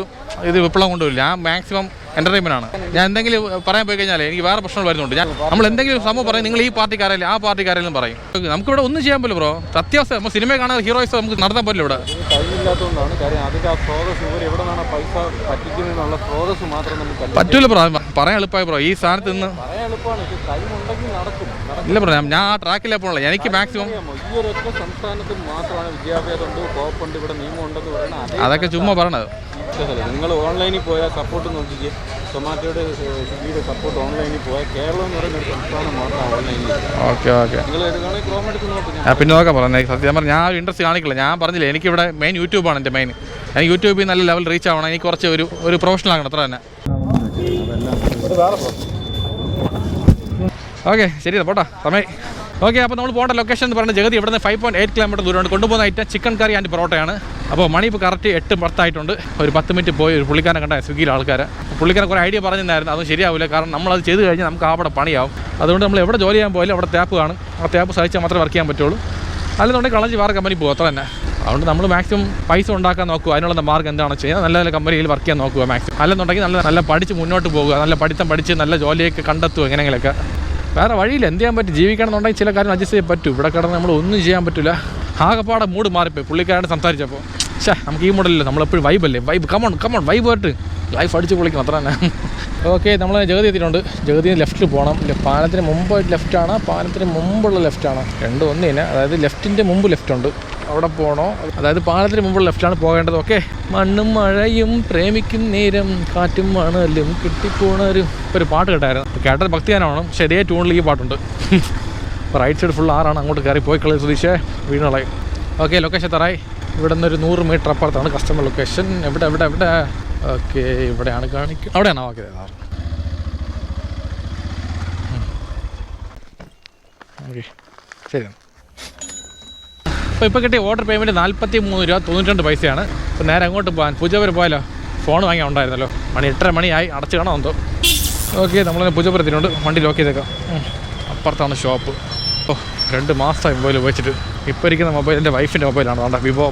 വിപ്ലവം കൊണ്ടുവരില്ല. ഞാൻ മാക്സിമം എൻ്റർടൈൻമെൻ്റ് ആണ്. ഞാൻ എന്തെങ്കിലും പറയാൻ പോയി കഴിഞ്ഞാൽ എനിക്ക് വേറെ പ്രശ്നങ്ങൾ വരുന്നുണ്ട്. നമ്മൾ എന്തെങ്കിലും സംഭവം പറയും, നിങ്ങൾ ഈ പാർട്ടിക്കാരല്ലേ ആ പാർട്ടിക്കാരെല്ലാം പറയും. നമുക്കിവിടെ ഒന്നും ചെയ്യാൻ പറ്റില്ല ബ്രോ. സത്യാവസ്ഥ നമ്മൾ സിനിമ കാണാൻ ഹീറോയിസ് നമുക്ക് നടത്താൻ പറ്റില്ല ഇവിടെ. ടൈമില്ലാത്തതുകൊണ്ടാണ്. കാര്യം അതിൻ്റെ ആ സ്രോതസ് ഇവർ എവിടെ നിന്നാണ് പൈസ പറ്റിക്കുന്നതെന്നുള്ള സ്രോതസ് മാത്രം നമുക്ക് പറ്റൂല ബ്രോ. പറയാൻ എളുപ്പമായി ബ്രോ. ഈ സ്ഥാനത്ത് നിന്ന് പറയാൻ എളുപ്പമാണ്. ടൈം ഉണ്ടെങ്കിൽ നടക്കും. ഇല്ല ബ്രോ, ഞാൻ ആ ട്രാക്കിലാണ് പോകുന്നത്. എനിക്ക് മാക്സിമം ഈ ഒരൊറ്റ സംസ്ഥാനത്ത് മാത്രമാണ് വിദ്യാഭ്യാസമുണ്ട്, കോപ്പുണ്ട്, ഇവിടെ നിയമം ഉണ്ടെന്ന് പറയുന്നത്. അതൊക്കെ ചുമ്മാ പറയണത്. നിങ്ങൾ ഓൺലൈനിൽ പോയാൽ സപ്പോർട്ട് നോക്കിക്കേ. സൊമാറ്റോയുടെ സ്വിഗ്ഗിയുടെ സപ്പോർട്ട് ഓൺലൈനിൽ പോയാൽ കേരളം എന്ന് പറയുന്ന ഒരു സംസ്ഥാനം മാത്രമാണ് ഓൺലൈനിൽ. ഓക്കെ നിങ്ങൾ എടുക്കുകയാണെങ്കിൽ ക്രോം എടുത്ത് നോക്കും. പിന്നെ നോക്കാം പറഞ്ഞത്. സത്യം പറഞ്ഞാൽ ഞാൻ ഇൻട്രസ്റ്റ് കാണിക്കില്ല. ഞാൻ പറഞ്ഞില്ല, എനിക്കിവിടെ മെയിൻ യൂട്യൂബാണ് എൻ്റെ മെയിൻ. എനിക്ക് യൂട്യൂബിൽ നല്ല ലെവൽ റീച്ച് ആവണം. എനിക്ക് കുറച്ച് ഒരു പ്രൊഫഷണൽ ആകണം അത്ര തന്നെ. ഓക്കെ ശരി പോട്ടാ സമയം. ഓക്കെ, അപ്പോൾ നമ്മൾ പോകേണ്ട ലൊക്കേഷൻ എന്ന് പറയുന്നത് ജഗതി ഇവിടെ നിന്ന് 5.8 കിലോമീറ്റർ ദൂരമുണ്ട്. കൊണ്ടുപോകുന്ന ഐറ്റം ചിക്കൻ കറി ആൻഡ് പൊറോട്ടയാണ്. അപ്പോൾ മണി ഇപ്പോൾ കറക്റ്റ് 8:10 ആയിട്ടുണ്ട്. ഒരു 10 മിനിറ്റ് പോയി ഒരു പുള്ളിക്കാരനെ കണ്ട സ്വിഗ്ഗിയിലെ ആൾക്കാരെ. പുള്ളിക്കാരൻ കുറേ ഐഡിയ പറഞ്ഞിരുന്നായിരുന്നു. അതും ശരിയാവില്ല. കാരണം നമ്മളത് ചെയ്ത് കഴിഞ്ഞാൽ നമുക്ക് അവിടെ പണിയാവും. അതുകൊണ്ട് നമ്മൾ എവിടെ ജോലി ചെയ്യാൻ പോയാലും അവിടെ ടാപ്പ് കാണും. ആ ടാപ്പ് സഹിച്ചാൽ മാത്രമേ വർക്ക് ചെയ്യാൻ പറ്റുള്ളൂ. അല്ലെന്നുണ്ടെങ്കിൽ കളഞ്ഞ് വേറെ കമ്പനി പോകും അത്ര തന്നെ. അതുകൊണ്ട് നമ്മൾ മാക്സിമം പൈസ ഉണ്ടാക്കാൻ നോക്കുക. അതിനുള്ള മാർഗ്ഗം എന്താണെന്ന് ചെയ്യുക, നല്ല നല്ല കമ്പനിയിൽ വർക്ക് ചെയ്യാൻ നോക്കുക മാക്സിമം. അല്ലെന്നുണ്ടെങ്കിൽ നല്ല പഠിച്ച് മുന്നോട്ട് പോകുക, നല്ല പഠിച്ച് നല്ല ജോലിയൊക്കെ കണ്ടെത്തുക. എങ്ങനെയെങ്കിലൊക്കെ വേറെ വഴിയില്ല. എന്ത് ചെയ്യാൻ പറ്റും? ജീവിക്കണമെന്നുണ്ടെങ്കിൽ ചില കാര്യം അഡ്ജസ്റ്റ് ചെയ്യാൻ പറ്റും. ഇവിടെ കിടന്ന് നമ്മൾ ഒന്നും ചെയ്യാൻ പറ്റില്ല. ആകെപ്പാടെ മൂഡ് മാറിപ്പോയി പുള്ളിക്കാരോട് സംസാരിച്ചപ്പോൾ. നമുക്ക് ഈ മൂഡല്ലേ, നമ്മളെപ്പോഴും വൈബല്ലേ. കമോൺ വൈബ് പോയിട്ട് ലൈഫ് അടിച്ച് പൊളിക്കണം അത്ര തന്നെ. ഓക്കെ, നമ്മൾ ജഗതി എത്തിയിട്ടുണ്ട്. ജഗതിയിൽ ലെഫ്റ്റിൽ പോകണം. പാലത്തിന് മുമ്പ് ലെഫ്റ്റാണ്, പാലത്തിന് മുമ്പുള്ള ലെഫ്റ്റാണ്. രണ്ടും ഒന്നിനെ. അതായത് ലെഫ്റ്റിൻ്റെ മുമ്പ് ലെഫ്റ്റുണ്ട്, അവിടെ പോകണോ? അതായത് പാലത്തിന് മുമ്പുള്ള ലെഫ്റ്റിലാണ് പോകേണ്ടത്. ഓക്കെ. മണ്ണും മഴയും പ്രേമിക്കും നേരം കാറ്റും മണലും കിട്ടിപ്പോണൊരു ഒരു പാട്ട് കേട്ടായിരുന്നു. കേട്ടത് ഭക്തിഗാനമാണ്, പക്ഷേ ഇതേ ട്യൂണിൽ ഈ പാട്ടുണ്ട്. റൈറ്റ് സൈഡ് ഫുൾ ആറാണ്, അങ്ങോട്ട് കയറി പോയി കളി സുതീഷേ വീണളായി. Okay, location തറായി. ഇവിടെ നിന്ന് ഒരു 100 മീറ്റർ അപ്പുറത്താണ് കസ്റ്റമർ ലൊക്കേഷൻ. എവിടെ ഓക്കെ, ഇവിടെയാണ് കാണിക്കുക. അവിടെയാണോ? ഓക്കെ, ഓക്കെ ശരി. ഇപ്പോൾ കിട്ടിയ ഓർഡർ പേയ്മെൻറ്റ് 43 രൂപ 92 പൈസയാണ്. ഇപ്പോൾ നേരെ അങ്ങോട്ട് പോകാൻ പൂജപ്പുര പോയാലോ? ഫോൺ വാങ്ങിയാൽ ഉണ്ടായിരുന്നല്ലോ. 8:30 മണിയായി, അടച്ചു കാണാൻ എന്തോ. ഓക്കെ, നമ്മളിങ്ങനെ പൂജപ്പുരത്തിനുണ്ട്, വണ്ടി ലോക്ക് ചെയ്തേക്കാം. അപ്പുറത്താണ് ഷോപ്പ്. 2 മാസമായി മൊബൈൽ ഉപയോഗിച്ചിട്ട്. ഇപ്പോൾ ഇരിക്കുന്ന മൊബൈൽ എൻ്റെ വൈഫിൻ്റെ മൊബൈലാണ്. വേണ്ട വിവോ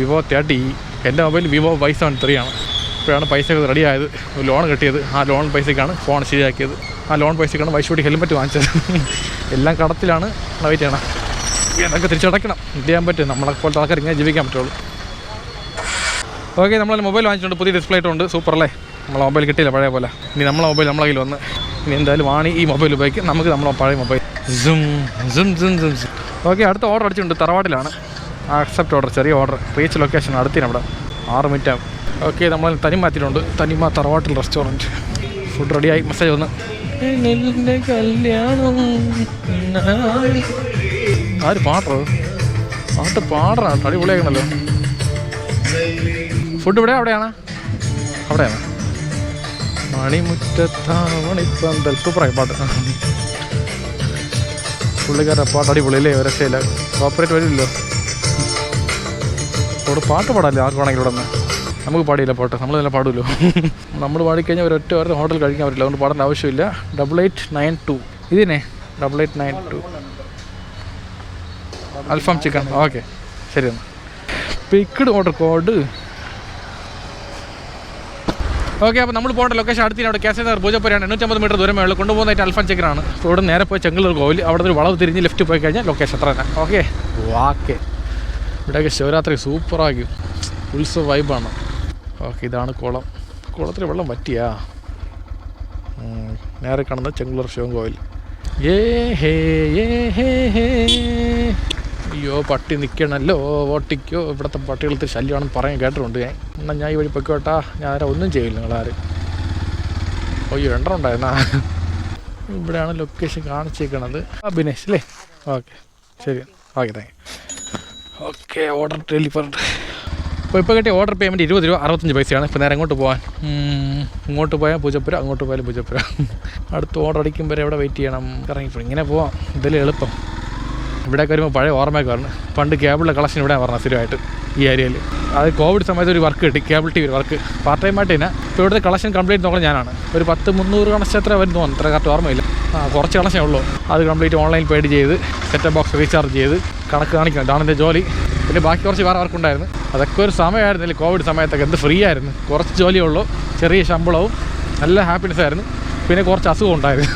വിവോ 30E. എൻ്റെ മൊബൈൽ വിവോ Y73 ആണ്. ഇപ്പോഴാണ് പൈസ റെഡിയായത്, ലോൺ കിട്ടിയത്. ആ ലോൺ പൈസയ്ക്കാണ് ഫോൺ ശരിയാക്കിയത്. ആ ലോൺ പൈസയ്ക്കാണ് വൈഷൂട്ടി ഹെൽമെറ്റ് വാങ്ങിച്ചത്. എല്ലാം കടത്തിലാണ്. വെയിറ്റ് ചെയ്യണം, എന്നൊക്കെ തിരിച്ചടയ്ക്കണം. ഇത് ചെയ്യാൻ പറ്റും, നമ്മളെ പോലത്തെ ആൾക്കാർ ഇങ്ങനെ ജീവിക്കാൻ പറ്റുള്ളൂ. ഓക്കെ, നമ്മൾ മൊബൈൽ വാങ്ങിച്ചിട്ടുണ്ട്, പുതിയ ഡിസ്പ്ലേ ഇട്ടുണ്ട്. സൂപ്പർ അല്ലേ? നമ്മളെ മൊബൈൽ കിട്ടിയില്ല പഴയ പോലെ. ഇനി നമ്മളെ മൊബൈൽ നമ്മളെ കയ്യിൽ വന്ന് ഇനി എന്തായാലും വാണി ഈ മൊബൈൽ ഉപയോഗിക്കും. നമുക്ക് നമ്മളെ പഴയ മൊബൈൽ ഓക്കെ. അടുത്ത ഓർഡർ അടിച്ചിട്ടുണ്ട്, തറവാട്ടിലാണ്. ആക്സെപ്റ്റ് ഓർഡർ, ചെറിയ ഓർഡർ. റീച്ച് ലൊക്കേഷൻ അടുത്തിന് അവിടെ 6 മിനിറ്റ് ആകും. ഓക്കെ, നമ്മൾ തനിമ എത്തിയിട്ടുണ്ട്. തനിമ തറവാട്ടിൽ റെസ്റ്റോറൻറ്റ്. ഫുഡ് റെഡിയായി. മെസ്സേജ് വന്ന് കല്യാണം. ആര് പാട്ട് പാടാണ്, അടിപൊളിയാക്കണല്ലോ. ഫുഡ് അവിടെയാണ് മണിമുറ്റത്താവണിപ്പന്തൽ. സൂപ്പറായി പാട്ട്. പുള്ളിക്കാരുടെ പാട്ട് അടിപൊളിയല്ലേ? രക്ഷയില്ല. കോപ്പറേറ്റ് വരില്ലല്ലോ. ഇവിടെ പാട്ട് പാടാല്ലേ ആർക്കാണെങ്കിൽ ഇവിടെ നിന്ന്. നമുക്ക് പാടിയില്ല പാട്ട്, നമ്മൾ തന്നെ പാടുമല്ലോ. നമ്മൾ പാടിക്കഴിഞ്ഞാൽ ഒരൊറ്റ ഹോട്ടൽ കഴിക്കാൻ പറ്റില്ല, അതുകൊണ്ട് പാടേണ്ട ആവശ്യമില്ല. 8892 ഇതിനെ 8892 അൽഫാം ചിക്കൻ. ഓക്കെ ശരി. എന്നാൽ പിക്ഡ് ഓർഡർ കോഡ്. ഓക്കെ, അപ്പോൾ നമ്മൾ പോകേണ്ട ലൊക്കേഷൻ അടുത്തിന് അവിടെ കേസരി നഗർ പൂജപ്പുരയാണ്. 850 മീറ്റർ ദൂരമേ ഉള്ളൂ. കൊണ്ടുപോകുന്നതായിട്ട് അൽഫാം ചിക്കനാണ്. ഇവിടെ നേരെ പോയി ചെങ്കലൂർ കോവിൽ, അവിടെ ഒരു വളവ് തിരിഞ്ഞ് ലെഫ്റ്റ് പോയി കഴിഞ്ഞാൽ ലൊക്കേഷൻ അത്ര തന്നെ. ഓക്കെ ഇവിടെയൊക്കെ ശിവരാത്രി സൂപ്പറാക്കി, ഉത്സവ വൈബാണ്. ഓക്കെ, ഇതാണ് കുളം. കുളത്തിൽ വെള്ളം പറ്റിയാ. നേരെ കാണുന്നത് ചെങ്കലൂർ ശിവൻകോവിൽ. അയ്യോ, പട്ടി നിൽക്കണല്ലോ, ഓട്ടിക്കോ. ഇവിടുത്തെ പട്ടികൾക്ക് ശല്യമാണെന്ന് പറയാൻ കേട്ടിട്ടുണ്ട് ഞാൻ. എന്നാൽ ഞാൻ ഈ വഴി പൊയ്ക്കോട്ടാ, ഞാൻ ഒന്നും ചെയ്യില്ല നിങ്ങളാരും. അയ്യോ, 2 ഉണ്ടായിരുന്നാ. ഇവിടെയാണ് ലൊക്കേഷൻ കാണിച്ചേക്കണത്. ബിനേഷ് അല്ലേ? ഓക്കെ ശരി. Okay thank you. Okay, order delivered. ഇപ്പോൾ കിട്ടിയ ഓർഡർ പേയ്മെൻറ്റ് 20 രൂപ 65 പൈസയാണ്. ഇപ്പോൾ നേരെ അങ്ങോട്ട് പോകാൻ. ഇങ്ങോട്ട് പോയാൽ പൂജപ്പുര, അങ്ങോട്ട് പോയാലും പൂജപ്പുര. അടുത്ത് ഓർഡർ അടിക്കുമ്പോൾ എവിടെ വെയിറ്റ് ചെയ്യണം? ഇറങ്ങിപ്പോൾ ഇങ്ങനെ പോവാം, ഇതിൽ എളുപ്പം. ഇവിടെയൊക്കെ വരുമ്പോൾ പഴയ ഓർമ്മയൊക്കെ പറഞ്ഞു. പണ്ട് കേബിളിൻ്റെ കളക്ഷൻ ഇവിടെ പറഞ്ഞത് സ്ഥിരമായിട്ട് ഈ ഏരിയയിൽ. അത് കോവിഡ് സമയത്ത് ഒരു വർക്ക് കിട്ടി, cable TV work part time ആയിട്ട് തന്നെ. ഇപ്പോൾ ഇവിടുത്തെ കളക്ഷൻ കംപ്ലീറ്റ് നോക്കണം ഞാനാണ്. ഒരു 10-300 കണക്ഷൻ എത്ര വരും തോന്നുന്നു, അത്ര കറക്റ്റ് ഓർമ്മയില്ല. കുറച്ച് കണക്ഷനേ ഉള്ളൂ. അത് കംപ്ലീറ്റ് ഓൺലൈൻ പേഡ് ചെയ്ത് സെറ്റപ്പ് ബോക്സ് റീചാർജ് ചെയ്ത് കണക്ക് കാണിക്കണം. ഇതാണ് എൻ്റെ ജോലി. പിന്നെ ബാക്കി കുറച്ച് വേറെ വർക്കുണ്ടായിരുന്നു. അതൊക്കെ ഒരു സമയമായിരുന്നില്ല കോവിഡ് സമയത്തൊക്കെ. എന്ത് ഫ്രീ ആയിരുന്നു, കുറച്ച് ജോലിയേ ഉള്ളൂ, ചെറിയ ശമ്പളവും, നല്ല ഹാപ്പിനെസ് ആയിരുന്നു. പിന്നെ കുറച്ച് അസുഖം ഉണ്ടായിരുന്നു.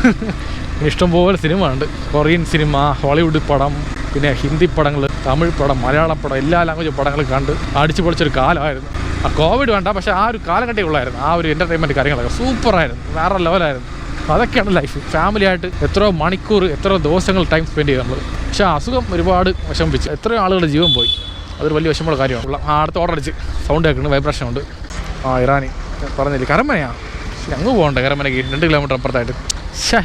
ഇഷ്ടംപോലെ സിനിമ ഉണ്ട്. കൊറിയൻ സിനിമ, ഹോളിവുഡ് പടം, പിന്നെ ഹിന്ദി പടങ്ങൾ, തമിഴ് പടം, മലയാളം പടം, എല്ലാ ലാംഗ്വേജ് പടങ്ങൾ കണ്ട് അടിച്ചു പൊളിച്ചൊരു കാലമായിരുന്നു. ആ കോവിഡ് വേണ്ട, പക്ഷേ ആ ഒരു കാലഘട്ടം ഉള്ളായിരുന്നു. ആ ഒരു എൻ്റർടൈൻമെൻറ്റ് കാര്യങ്ങളൊക്കെ സൂപ്പറായിരുന്നു, വേറെ ലെവലായിരുന്നു. അതൊക്കെയാണ് ലൈഫ്. ഫാമിലി ആയിട്ട് എത്രയോ മണിക്കൂർ, എത്രയോ ദിവസങ്ങൾ ടൈം സ്പെൻഡ് ചെയ്ത് നമ്മൾ. പക്ഷേ അസുഖം ഒരുപാട് വിഷമിപ്പിച്ചു, എത്രയോ ആളുകളുടെ ജീവൻ പോയി. അതൊരു വലിയ വിഷമമുള്ള കാര്യമാണ്. അടുത്ത് ഓർഡർ അടിച്ച് സൗണ്ട് കേൾക്കുന്നു, വൈബ്രേഷൻ ഉണ്ട്. ഇറാനി പറഞ്ഞില്ലേ, കരമനയാണ്. അങ്ങ് പോകണ്ടേ കരമനയ്ക്ക് 2 കിലോമീറ്റർ അപ്പുറത്തായിട്ട്.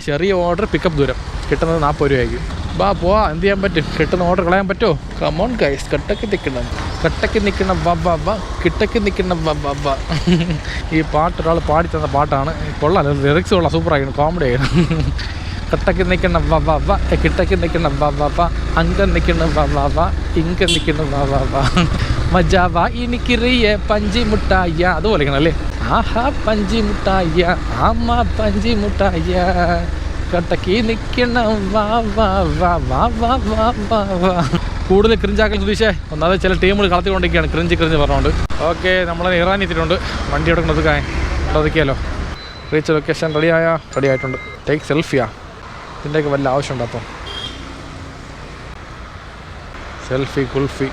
ചെറിയ ഓർഡർ, പിക്കപ്പ് ദൂരം. കിട്ടുന്നത് 40 രൂപയായിരിക്കും. പോവാ, എന്ത് ചെയ്യാൻ പറ്റും? കിട്ടുന്ന ഓർഡർ കളയാൻ പറ്റുമോ? കമോൺ ഗൈസ്, കട്ടക്ക് നിൽക്കണം, കിട്ടക്ക് നിൽക്കണം. ഈ പാട്ട് ഒരാൾ പാടി തന്ന പാട്ടാണ്. കൊള്ളാം, ലിറിക്സ് കൊള്ളാം, സൂപ്പറായിരുന്നു, കോമഡി ആയിരുന്നു. കട്ടക്ക് നിൽക്കണം കിട്ടക്ക് നിൽക്കണം അങ്ങ നിൽക്കണം ഇങ്ക നിൽക്കണം മജാവ എനിക്കിറിയ പഞ്ചി മുട്ടായ. അതുപോലെ അല്ലേ? ആഹാ പഞ്ചി മുട്ടായ, ആമ്മ പഞ്ചി മുട്ടായ, കട്ടക്ക് നിൽക്കണം കൂടുതൽ ക്രിഞ്ചാക്കൽ സുതീഷേ. ഒന്നാമത് ചില ടീമുകൾ കളത്തിക്കൊണ്ടിരിക്കുകയാണ് ക്രിഞ്ച് പറഞ്ഞുകൊണ്ട്. ഓക്കെ, നമ്മൾ ഇറാൻ എത്തിയിട്ടുണ്ട്. വണ്ടി എടുക്കണം, ഒതുക്കാൻ ഇവിടെ ഒതുക്കിയാലോ. റീച്ച് ലൊക്കേഷൻ റെഡി ആയിട്ടുണ്ട്. ടേക്ക് സെൽഫിയാ, ഇതിൻ്റെയൊക്കെ വല്ല ആവശ്യമുണ്ട്. അപ്പം സെൽഫി കുൽഫി.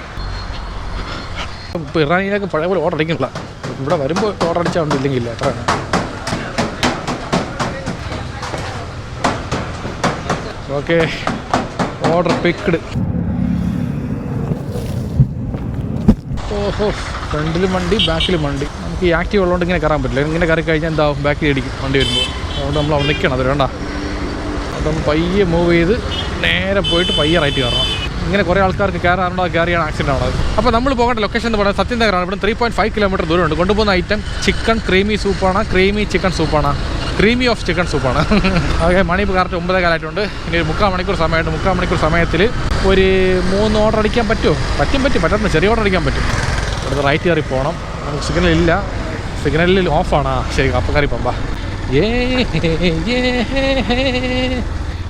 ഇപ്പോൾ ഇറാനിയിലൊക്കെ പഴയ പോലെ ഓർഡർ അടിക്കുന്നില്ല. ഇവിടെ വരുമ്പോൾ ഓർഡർ അടിച്ചാൽ ഉണ്ട്, ഇല്ലെങ്കില്ല. അത്രയാണ്. Okay, order picked. ഓഹോ, ഫ്രണ്ടിലും വണ്ടി ബാക്കിലും വണ്ടി. നമുക്ക് ഈ ആക്റ്റീവ് ഉള്ളതുകൊണ്ട് ഇങ്ങനെ കയറാൻ പറ്റില്ല. ഇങ്ങനെ കയറി കഴിഞ്ഞാൽ എന്താവും, ബാക്കിൽ ഇടിക്കും വണ്ടി വരുമ്പോൾ. അതുകൊണ്ട് നമ്മൾ അവിടെ നിൽക്കണം. അത് വേണ്ട. അപ്പം പയ്യെ മൂവ് ചെയ്ത് നേരെ പോയിട്ട് പയ്യെ റൈറ്റ് കയറണം. ഇങ്ങനെ കുറേ ആൾക്കാർക്ക് കയറാറുണ്ടോ, കയറിയാണ് ആക്സിഡൻ്റ് ആണത്. അപ്പോൾ നമ്മൾ പോകേണ്ട ലൊക്കേഷൻ എന്ന് പറയുന്നത് സത്യനഗറാണ്. ഇവിടെ 3.5 കിലോമീറ്റർ ദൂരമുണ്ട്. കൊണ്ടുപോകുന്ന ഐറ്റം ചിക്കൻ ക്രീമി സൂപ്പാണ്. ക്രീമി ചിക്കൻ സൂപ്പാണ്. ക്രീമി ഓഫ് ചിക്കൻ സൂപ്പാണ്. ഓക്കെ, മണി ഇപ്പോൾ കറക്റ്റ് 9 കാലമായിട്ടുണ്ട്. ഇനി ഒരു 3/4 മണിക്കൂർ സമയമുണ്ട്. 3/4 മണിക്കൂർ സമയത്തിൽ ഒരു 3 ഓർഡർ അടിക്കാൻ പറ്റുമോ? പറ്റുന്ന ചെറിയ ഓർഡർ അടിക്കാൻ പറ്റും. ഇവിടുത്തെ റൈറ്റ് കയറി പോകണം. നമുക്ക് സിഗ്നലില്ല. സിഗ്നലിൽ ഓഫാണ്. ശരി, അപ്പം കയറി പോകാം.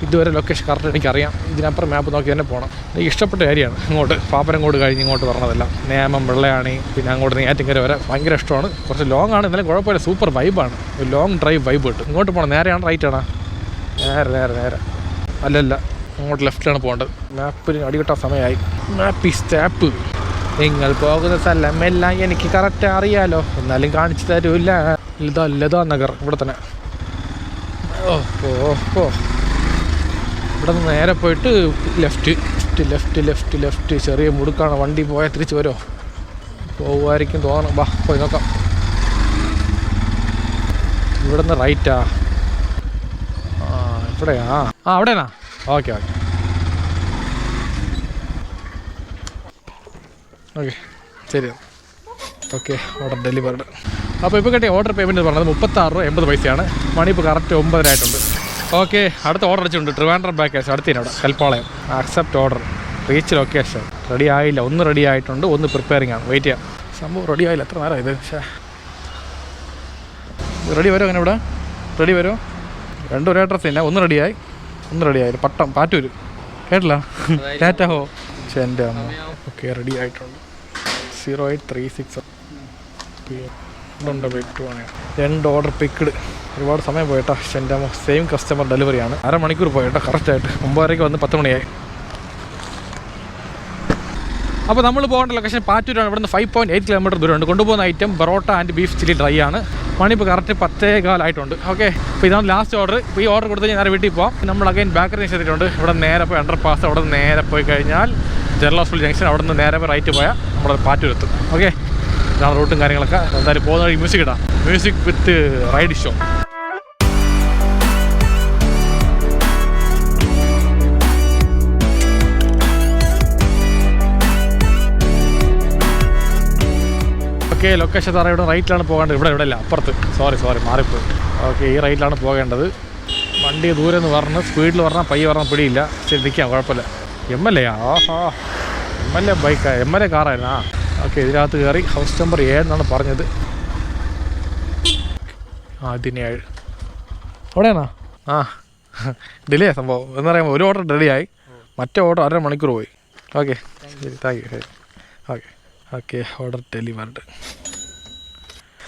ഇതുവരെ ലൊക്കേഷൻ കറക്റ്റ് എനിക്കറിയാം. ഇതിനപ്പുറം മാപ്പ് നോക്കി തന്നെ പോകണം. എനിക്ക് ഇഷ്ടപ്പെട്ട ഏരിയയാണ്. ഇങ്ങോട്ട് പാപ്പനംകോട് കഴിഞ്ഞ് ഇങ്ങോട്ട് പറഞ്ഞതെല്ലാം നേമം, വെള്ളയാണി, പിന്നെ അങ്ങോട്ട് നെയ്യാറ്റിൻകര വരെ ഭയങ്കര ഇഷ്ടമാണ്. കുറച്ച് ലോങ് ആണ്, എന്നാലും കുഴപ്പമില്ല. സൂപ്പർ വൈബാണ്. ഒരു ലോങ് ഡ്രൈവ് വൈബ് കിട്ടും. ഇങ്ങോട്ട് പോകണം. നേരെയാണ് റൈറ്റാണ്? നേരെ അല്ലല്ല, അങ്ങോട്ട് ലെഫ്റ്റിലാണ് പോകേണ്ടത്. മാപ്പിന് അടികിട്ടാൻ സമയമായി. Map is stop. നിങ്ങൾ പോകുന്ന സ്ഥലമെല്ലാം എനിക്ക് കറക്റ്റ് അറിയാലോ, എന്നാലും കാണിച്ചു തരൂല്ല. ലതാ നഗർ ഇവിടെ തന്നെ. ഓ ഇവിടെ നിന്ന് നേരെ പോയിട്ട് ലെഫ്റ്റ്. ചെറിയ മുടുക്കാണ്. വണ്ടി പോയാൽ തിരിച്ച് വരുമോ? പോകുമായിരിക്കും തോന്നണം. ബാ, പോയി നോക്കാം. ഇവിടെ നിന്ന് റൈറ്റാ? ഇവിടെയാ? അവിടെയാ? ഓക്കെ ശരി. Okay, order delivered. അപ്പോൾ ഇപ്പോൾ കിട്ടിയ ഓർഡർ പേയ്മെൻറ്റ് പറഞ്ഞത് 36 രൂപ 80 മണി ഇപ്പോൾ കറക്റ്റ് 9 ആയിട്ടുണ്ട്. ഓക്കെ, അടുത്ത ഓർഡർ അടിച്ചിട്ടുണ്ട്. ട്രിവാൻഡ്രം ബാക്കേഴ്സ് അടുത്തതിനവിടെ Kalpalayam. Accept order. Reach location. Ready ആയില്ല. ഒന്ന് റെഡി ആയിട്ടുണ്ട്, ഒന്ന് പ്രിപ്പയറിംഗ് ആണ്. വെയിറ്റ് ചെയ്യാം. സംഭവം റെഡി ആയില്ല. എത്ര നേരം ഇത്? പക്ഷേ റെഡി വരുമോ? അങ്ങനെ ഇവിടെ റെഡി വരുമോ? രണ്ടും ഒരേ അഡ്രസ്സ് തന്നെ. ഒന്ന് റെഡിയായില്ല. പാറ്റൂര് കേട്ടില്ല. ടാറ്റാഹോ. പക്ഷേ എൻ്റെ അമ്മ. ഓക്കെ, റെഡി ആയിട്ടുണ്ട്. 0836 2 ഓർഡർ പിക്ക്ഡ്. ഒരുപാട് സമയം പോയിട്ടാ. പക്ഷേ എൻ്റെ അമ്മ സെയിം കസ്റ്റമർ ഡെലിവറിയാണ്. അരമണിക്കൂർ പോയിട്ടാ കറക്റ്റായിട്ട്. 9:30 വന്ന് 10 മണിയായി. അപ്പോൾ നമ്മൾ പോകേണ്ട ലൊക്കേഷൻ പാറ്റൂരാണ്. ഇവിടെ നിന്ന് 5.8 കിലോമീറ്റർ ദൂരമുണ്ട്. കൊണ്ടുപോകുന്ന item parotta and beef chilli dry ആണ്. മണി ഇപ്പോൾ കറക്റ്റ് 10 ആയിട്ടുണ്ട്. ഓക്കെ, അപ്പോൾ ഇതാണ് ലാസ്റ്റ് ഓർഡർ. ഇപ്പോൾ ഈ ഓർഡർ കൊടുത്ത് നേരെ വീട്ടിൽ പോകാം. നമ്മൾ അഗൈൻ ബാക്കറി നിശ്ചയിച്ചിട്ടുണ്ട്. ഇവിടെ നേരെ പോയി അണ്ടർപാസ്. അവിടെ നിന്ന് നേരെ പോയി കഴിഞ്ഞാൽ ജനറൽ ഹോസ്പിറ്റൽ ജംഗ്ഷൻ. അവിടെ നിന്ന് നേരെ പോയി റൈറ്റ് പോയാൽ നമ്മുടെ പാറ്റൂരെത്തും. ഓക്കെ, ഇതാണ് റൂട്ടും കാര്യങ്ങളൊക്കെ. എന്തായാലും പോകുന്ന വഴി മ്യൂസിക് ഇടാം. Music with ride show. Okay, location സാറേ ഇവിടെ റൈറ്റിലാണ് പോകേണ്ടത്. ഇവിടെ അല്ല, അപ്പുറത്ത്. സോറി മാറിപ്പോയി. ഓക്കെ, ഈ റൈറ്റിലാണ് പോകേണ്ടത്. വണ്ടി ദൂരെ നിന്ന് പറഞ്ഞ് സ്പീഡിൽ പറഞ്ഞാൽ പയ്യെ പറഞ്ഞാൽ പിടിയില്ല. ശരി, നിൽക്കാം, കുഴപ്പമില്ല. MLA MLA ബൈക്കാ, MLA കാറായിരുന്നു. ഓക്കെ, ഇതിനകത്ത് കയറി. ഹൗസ് നമ്പർ 7 എന്നാണ് പറഞ്ഞത്. 17 അവിടെയാണോ? ഡിലേ സംഭവം എന്ന് പറയുമ്പോൾ ഒരു ഓർഡർ ഡിലേ ആയി. മറ്റേ ഓർഡർ 1/2 മണിക്കൂർ പോയി. ഓക്കെ, ശരി, thank you. Okay, order delivered.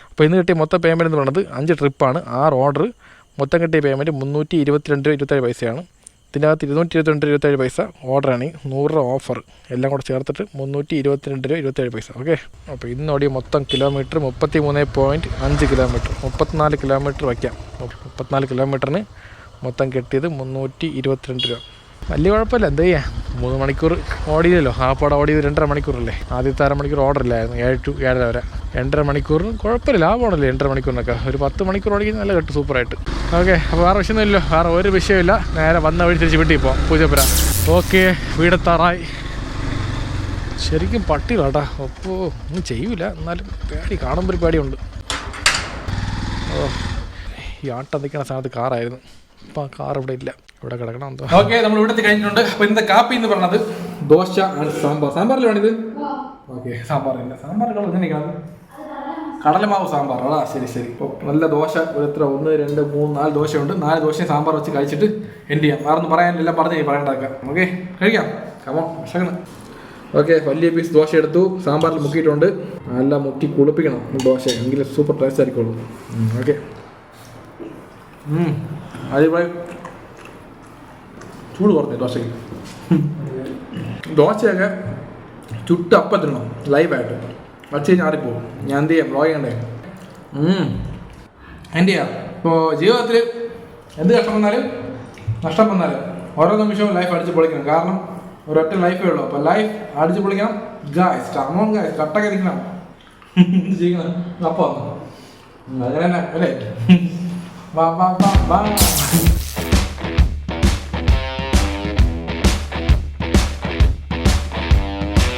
അപ്പോൾ ഇന്ന് കിട്ടിയ മൊത്തം പേയ്മെൻറ്റ് എന്ന് പറയുന്നത് 5 ട്രിപ്പാണ്, 6 ഓർഡർ. മൊത്തം കിട്ടിയ പേയ്മെൻറ്റ് 322 രൂപ 27 ഇതിനകത്ത് 222 രൂപ ഓർഡറാണ്. 100 രൂപ ഓഫർ എല്ലാം കൂടെ ചേർത്തിട്ട് 322 രൂപ 27. ഓക്കെ, അപ്പോൾ ഇന്നോടിയ മൊത്തം കിലോമീറ്റർ 33.5 കിലോമീറ്റർ. 34 കിലോമീറ്റർ വയ്ക്കാം. 34 കിലോമീറ്ററിന് മൊത്തം കിട്ടിയത് 322 രൂപ. വലിയ കുഴപ്പമില്ല. എന്ത് ചെയ്യാം, 3 മണിക്കൂർ ഓടിയില്ലല്ലോ. ആപ്പാടെ ഓടിയത് 2.5 മണിക്കൂറല്ലേ. ആദ്യത്തെ 1/2 മണിക്കൂർ ഓർഡർ ഇല്ലായിരുന്നു. 7 to 7:30 വരെ. 2.5 മണിക്കൂറിന് കുഴപ്പമില്ല, ലാഭമാണല്ലേ 2.5 മണിക്കൂറിനൊക്കെ. ഒരു 10 മണിക്കൂർ ഓടിക്കുന്നത് നല്ല കിട്ടും, സൂപ്പറായിട്ട്. ഓക്കെ, അപ്പോൾ വേറെ വിഷയമൊന്നുമില്ലല്ലോ. വേറെ ഒരു വിഷയമില്ല. നേരെ വന്ന വഴി തിരിച്ച് വീട്ടിൽ പോകാം. പൂജപ്പുര. ഓക്കെ, വീടെത്താറായി. ശരിക്കും പട്ടികളാട്ടാ. അപ്പോൾ ഒന്നും ചെയ്യൂല, എന്നാലും പേടി. കാണുമ്പോൾ ഒരു പേടിയുണ്ട്. ഈ ആട്ടം നിൽക്കുന്ന സ്ഥാനത്ത് കാറായിരുന്നു. അപ്പോൾ ആ കാർ ഇവിടെ ഇല്ല, ഇവിടെ കിടക്കണം എന്തോ. ഓക്കെ, നമ്മൾ ഇവിടെ കഴിഞ്ഞിട്ടുണ്ട്. അപ്പോൾ ഇന്നത്തെ കാപ്പി എന്ന് പറഞ്ഞത് ദോശ ആൻഡ് സാമ്പാർ. സാമ്പാറിൽ വേണിത്? ഓക്കെ, സാമ്പാറില്ല. സാമ്പാർ കളർ എങ്ങനെയാണ്? കടലമാവ് സാമ്പാർ. ശരി. ഇപ്പോൾ നല്ല ദോശ. ഒരു എത്ര 1 2 3 4 ദോശയുണ്ട്. 4 ദോശയും സാമ്പാർ വെച്ച് കഴിച്ചിട്ട് എൻഡ് ചെയ്യാം. വേറെ ഒന്നും പറയാനില്ല, പറഞ്ഞ് പറയേണ്ടതൊക്കെ. ഓക്കെ, കഴിക്കാം. കമോ വിശക്കണം. ഓക്കെ, വലിയ പീസ് ദോശ എടുത്തു. സാമ്പാറിൽ മുക്കിയിട്ടുണ്ട്. നല്ല മുക്കി കുളിപ്പിക്കണം ദോശ, എങ്കിലും സൂപ്പർ ടേസ്റ്റ് ആയിരിക്കുള്ളൂ. ഓക്കെ, അതിപ്പോൾ ചൂട് കുറഞ്ഞു ദോശയ്ക്ക്. ദോശയൊക്കെ ചുട്ട് അപ്പം തിന്നണം ലൈവായിട്ട്. വച്ച് കഴിഞ്ഞാൽ ആറിപ്പോവും. ഞാൻ എന്ത് ചെയ്യാം, വ്ളോഗ് ചെയ്യണ്ടേ? എന്ത് ചെയ്യാം. ഇപ്പോൾ ജീവിതത്തിൽ എന്ത് നഷ്ടം വന്നാലും ഓരോ നിമിഷവും ലൈഫ് അടിച്ച് പൊളിക്കണം. കാരണം ഒരൊറ്റ ലൈഫേ ഉള്ളൂ. അപ്പോൾ ലൈഫ് അടിച്ചു പൊളിക്കണം ഗായ്സ്. കമോൺ ഗായ്സ്, കട്ടൊക്കെ ഇരിക്കണം. ചെയ്യണം അപ്പോൾ അങ്ങനെ തന്നെ അല്ലേ? വാ വാ വാ വാ.